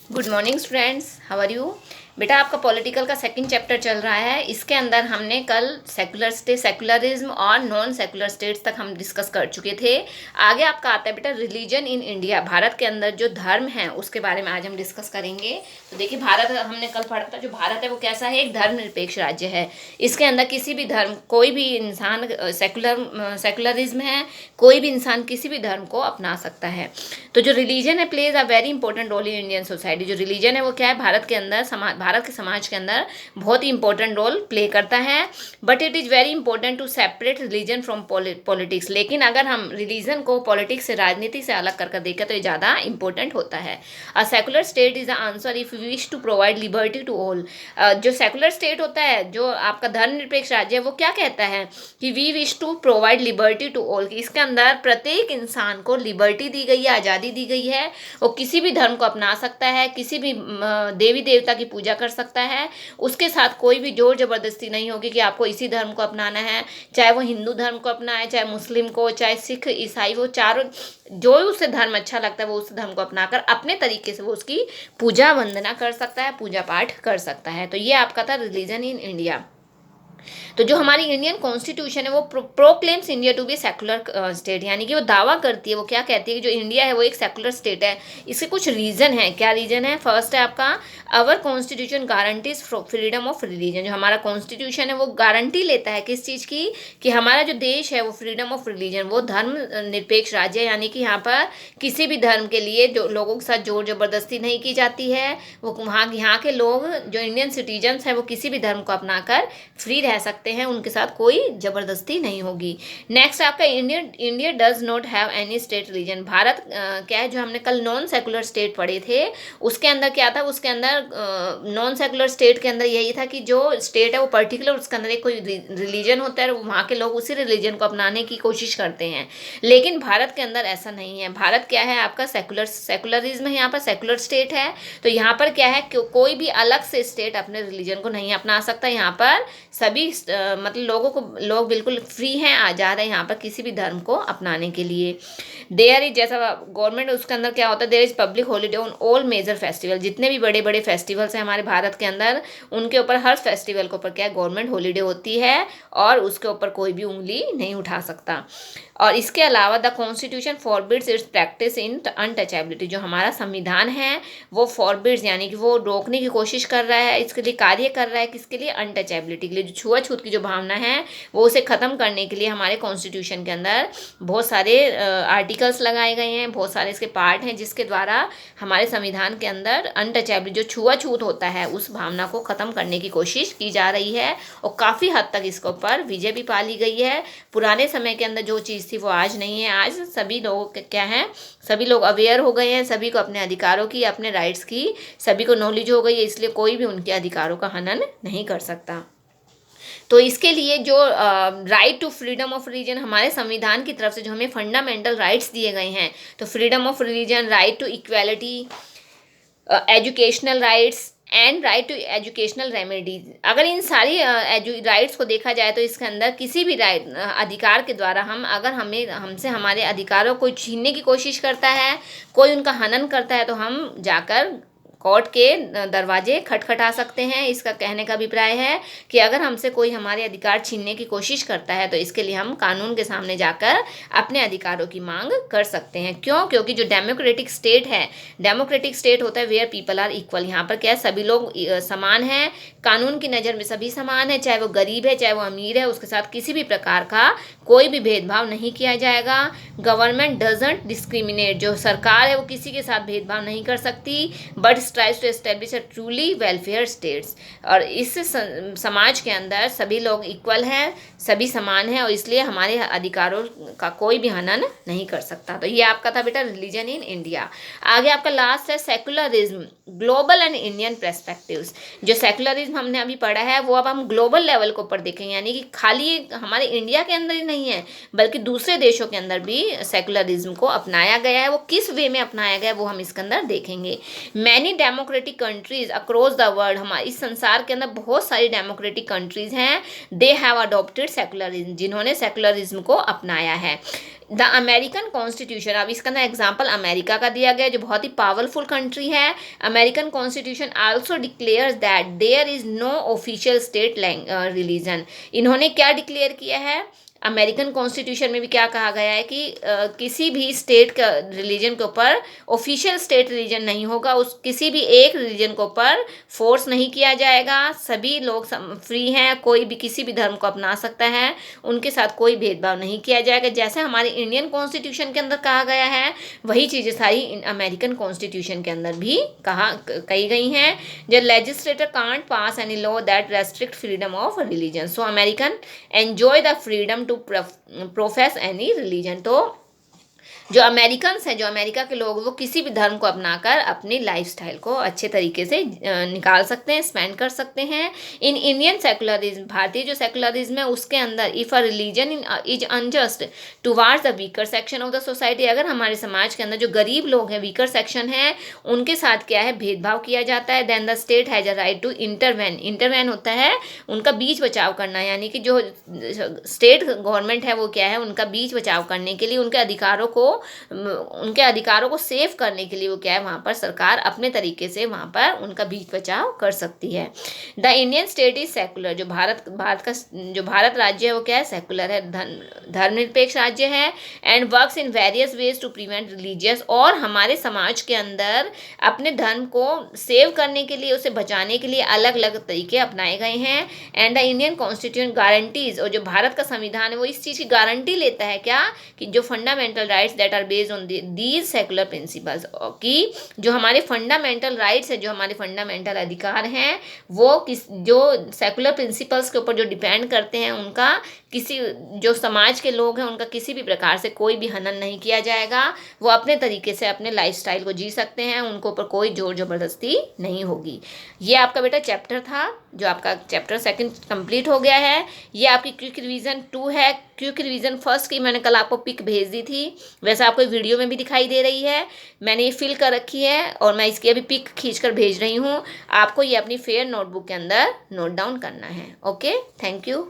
Good morning students, how are you. बेटा आपका political का सेकंड चैप्टर चल रहा है। इसके अंदर हमने कल सेकुलरिज्म और नॉन सेकुलर स्टेट्स तक हम डिस्कस कर चुके थे। आगे आपका आता है बेटा रिलीजन इन इंडिया, भारत के अंदर जो धर्म है उसके बारे में आज हम डिस्कस करेंगे। तो देखिए भारत हमने कल पढ़ा था, जो भारत है वो कैसा है, एक धर्मनिरपेक्ष राज्य है। इसके अंदर किसी भी धर्म, कोई भी इंसान सेकुलरिज्म है, कोई भी इंसान किसी भी धर्म को अपना सकता है। तो जो रिलीजन है plays a very important role in Indian society. जो रिलीजन है वो क्या है, भारत के अंदर भारत के समाज के अंदर बहुत ही इंपॉर्टेंट रोल प्ले करता है। But it is very important to separate religion from politics. लेकिन अगर हम रिलीजन को पॉलिटिक्स से, राजनीति से अलग कर देखें तो ये ज़्यादा इंपॉर्टेंट होता है। A secular state is the answer if you wish to provide liberty to all. जो सेकुलर स्टेट होता है, जो आपका धर्मनिरपेक्ष राज्य है, वो क्या कहता है कि we wish to provide liberty to all. इसके अंदर प्रत्येक इंसान को लिबर्टी दी गई है, आज़ादी दी गई है। वो किसी भी धर्म को अपना सकता है, किसी भी देवी देवता की पूजा कर सकता है। उसके साथ कोई भी जोर जबरदस्ती नहीं होगी कि आपको इसी धर्म को अपनाना है। चाहे वो हिंदू धर्म को अपनाए, चाहे मुस्लिम को, चाहे सिख, ईसाई, वो चारों जो उसे धर्म अच्छा लगता है वो उस धर्म को अपनाकर अपने तरीके से वो उसकी पूजा वंदना कर सकता है, पूजा पाठ कर सकता है। तो ये आपका था रिलीजन इन इंडिया। तो जो हमारी इंडियन कॉन्स्टिट्यूशन है वो proclaims India to be secular state, यानी कि वो दावा करती है, वो क्या कहती है कि जो इंडिया है वो एक सेकुलर स्टेट है। इसके कुछ रीज़न है। क्या रीज़न है? फर्स्ट है आपका our constitution guarantees freedom of religion. जो हमारा कॉन्स्टिट्यूशन है वो गारंटी लेता है किस चीज़ की, कि हमारा जो देश है वो फ्रीडम ऑफ रिलीजन, वो धर्म निरपेक्ष राज्य है। यानी कि यहाँ पर किसी भी धर्म के लिए जो लोगों के साथ जोर जबरदस्ती नहीं की जाती है। वो वहाँ यहाँ के लोग जो इंडियन सिटीजन्स हैं वो किसी भी धर्म को अपनाकर फ्री रह सकते हैं, उनके साथ कोई जबरदस्ती नहीं होगी। नेक्स्ट आपका India does not have any state religion. Bharat क्या है, जो हमने कल नॉन सेकुलर स्टेट पढ़े थे उसके अंदर क्या था, उसके अंदर नॉन सेकुलर स्टेट के अंदर यही था कि जो स्टेट है वो पर्टिकुलर, उसके अंदर एक कोई रिलीजन होता है, वहाँ के लोग उसी रिलीजन को अपनाने की कोशिश करते हैं। लेकिन भारत के अंदर ऐसा नहीं है। भारत क्या है आपका सेकुलरिज्म है, यहाँ पर सेकुलर स्टेट है। तो यहाँ पर क्या है, कोई भी अलग से स्टेट अपने रिलीजन को नहीं अपना सकता। यहाँ पर सभी मतलब लोग बिल्कुल फ्री हैं, आज़ाद है यहाँ पर किसी भी धर्म को अपनाने के लिए। देयर इज, जैसा गवर्नमेंट उसके अंदर क्या होता है, there is public holiday on all major festival. जितने भी बड़े बड़े फेस्टिवल्स हैं हमारे भारत के अंदर, उनके ऊपर हर फेस्टिवल के ऊपर क्या है, गवर्नमेंट हॉलीडे होती है और उसके ऊपर कोई भी उंगली नहीं उठा सकता। और इसके अलावा the constitution forbids it's practice in untouchability. जो हमारा संविधान है वो फॉरबिड्स, यानी कि वो रोकने की कोशिश कर रहा है, इसके लिए कार्य कर रहा है, किसके लिए, अनटचेबिलिटी के लिए। जो छुआछूत की जो भावना है वो उसे ख़त्म करने के लिए हमारे कॉन्स्टिट्यूशन के अंदर बहुत सारे आर्टिकल्स लगाए गए हैं, बहुत सारे इसके पार्ट हैं जिसके द्वारा हमारे संविधान के अंदर अनटचेबिलिटी, जो छुआछूत होता है, उस भावना को ख़त्म करने की कोशिश की जा रही है। और काफ़ी हद तक इसके ऊपर विजय भी पा ली गई है। पुराने समय के अंदर जो चीज़ थी वो आज नहीं है। आज सभी लोग क्या हैं, सभी लोग अवेयर हो गए हैं, सभी को अपने अधिकारों की, अपने राइट्स की सभी को नॉलेज हो गई है, इसलिए कोई भी उनके अधिकारों का हनन नहीं कर सकता। तो इसके लिए जो right to freedom of religion हमारे संविधान की तरफ से जो हमें फंडामेंटल राइट्स दिए गए हैं, तो freedom of religion, right to equality, educational rights and right to educational remedies. अगर इन सारी राइट्स को देखा जाए तो इसके अंदर किसी भी राइट अधिकार के द्वारा अगर हमसे हमारे अधिकारों को छीनने की कोशिश करता है, कोई उनका हनन करता है, तो हम जाकर कोर्ट के दरवाजे खटखटा सकते हैं। इसका कहने का अभिप्राय है कि अगर हमसे कोई हमारे अधिकार छीनने की कोशिश करता है तो इसके लिए हम कानून के सामने जाकर अपने अधिकारों की मांग कर सकते हैं। क्यों? क्योंकि जो डेमोक्रेटिक स्टेट है, डेमोक्रेटिक स्टेट होता है वेयर पीपल आर इक्वल। यहाँ पर क्या है, सभी लोग समान हैं, कानून की नज़र में सभी समान है, चाहे वो गरीब है चाहे वो अमीर है, उसके साथ किसी भी प्रकार का कोई भी भेदभाव नहीं किया जाएगा। गवर्नमेंट डजंट डिस्क्रिमिनेट, जो सरकार है वो किसी के साथ भेदभाव नहीं कर सकती, but tries to establish a truly welfare states. और इस समाज के अंदर सभी लोग इक्वल हैं, सभी समान हैं, और इसलिए हमारे अधिकारों का कोई भी हनन नहीं कर सकता। तो ये आपका था बेटा रिलीजन इन इंडिया। आगे आपका लास्ट है secularism, global and Indian perspectives. जो सेकुलरिज्म हमने अभी पढ़ा है वो अब हम ग्लोबल लेवल के ऊपर देखेंगे, यानी कि खाली हमारे इंडिया के अंदर ही नहीं है बल्कि दूसरे देशों के अंदर भी सेकुलरिज्म को अपनाया गया है। वो किस वे में अपनाया गया है वो हम इसके अंदर देखेंगे। Many democratic countries across the world, हमारे इस संसार के अंदर बहुत सारी डेमोक्रेटिक कंट्रीज हैं, they have adopted adopted secularism, जिन्होंने सेकुलरिज्म को अपनाया है। द अमेरिकन कॉन्स्टिट्यूशन, अब इसका ना एग्जाम्पल अमेरिका का दिया गया जो बहुत ही पावरफुल कंट्री है। American constitution also declares that there is no official state religion. इन्होंने क्या डिक्लेयर किया है, अमेरिकन कॉन्स्टिट्यूशन में भी क्या कहा गया है कि किसी भी स्टेट का रिलीजन के ऊपर ऑफिशियल स्टेट रिलीजन नहीं होगा, उस किसी भी एक रिलीजन के ऊपर फोर्स नहीं किया जाएगा, सभी लोग फ्री हैं, कोई भी किसी भी धर्म को अपना सकता है, उनके साथ कोई भेदभाव नहीं किया जाएगा। जैसे हमारे इंडियन कॉन्स्टिट्यूशन के अंदर कहा गया है वही चीज़ें सारी अमेरिकन कॉन्स्टिट्यूशन के अंदर भी कही गई हैं। जो legislator can't pass any law that restrict freedom of religion, so American enjoy the freedom to profess any religion. तो जो अमेरिकन्स हैं, जो अमेरिका के लोग, वो किसी भी धर्म को अपनाकर अपनी लाइफस्टाइल को अच्छे तरीके से निकाल सकते हैं, स्पेंड कर सकते हैं। इन इंडियन सेकुलरिज्म, भारतीय जो सेकुलरिज्म है उसके अंदर, if a religion is unjust towards the weaker section of the society, अगर हमारे समाज के अंदर जो गरीब लोग हैं, वीकर सेक्शन है, उनके साथ क्या है, भेदभाव किया जाता है, then the state has a right to intervene. Intervene होता है उनका बीच बचाव करना, यानी कि जो स्टेट गवर्नमेंट है वो क्या है, उनका बीच बचाव करने के लिए, उनके अधिकारों को सेव करने के लिए वो क्या है, वहाँ पर सरकार अपने तरीके से वहाँ पर उनका बीच बचाव कर सकती है। The Indian state is secular, जो भारत राज्य है वो क्या है, सेकुलर है, धर्मनिरपेक्ष राज्य है। And works in various ways to prevent religious, और हमारे समाज के अंदर अपने धर्म को सेव करने के लिए, उसे बचाने के लिए अलग अलग तरीके अपनाए गए हैं। And the Indian constitution guarantees, और जो भारत का संविधान है वो इस चीज़ की गारंटी लेता है क्या, कि जो fundamental rights that are based on these secular principles, कि जो हमारे फंडामेंटल राइट्स है, जो हमारे फंडामेंटल अधिकार हैं, वो जो सेकुलर प्रिंसिपल्स के ऊपर जो डिपेंड करते हैं, उनका किसी, जो समाज के लोग हैं उनका किसी भी प्रकार से कोई भी हनन नहीं किया जाएगा, वो अपने तरीके से अपने लाइफस्टाइल को जी सकते हैं, उनको ऊपर कोई जोर ज़बरदस्ती नहीं होगी। ये आपका बेटा चैप्टर था, जो आपका चैप्टर 2 कंप्लीट हो गया है। ये आपकी क्विक रिवीजन 2 है। क्विक रिवीजन 1 की मैंने कल आपको पिक भेज दी थी, वैसे आपको वीडियो में भी दिखाई दे रही है, मैंने ये फिल कर रखी है और मैं इसकी अभी पिक खींच कर भेज रही हूँ। आपको ये अपनी फेयर नोटबुक के अंदर नोट डाउन करना है। Okay, thank you.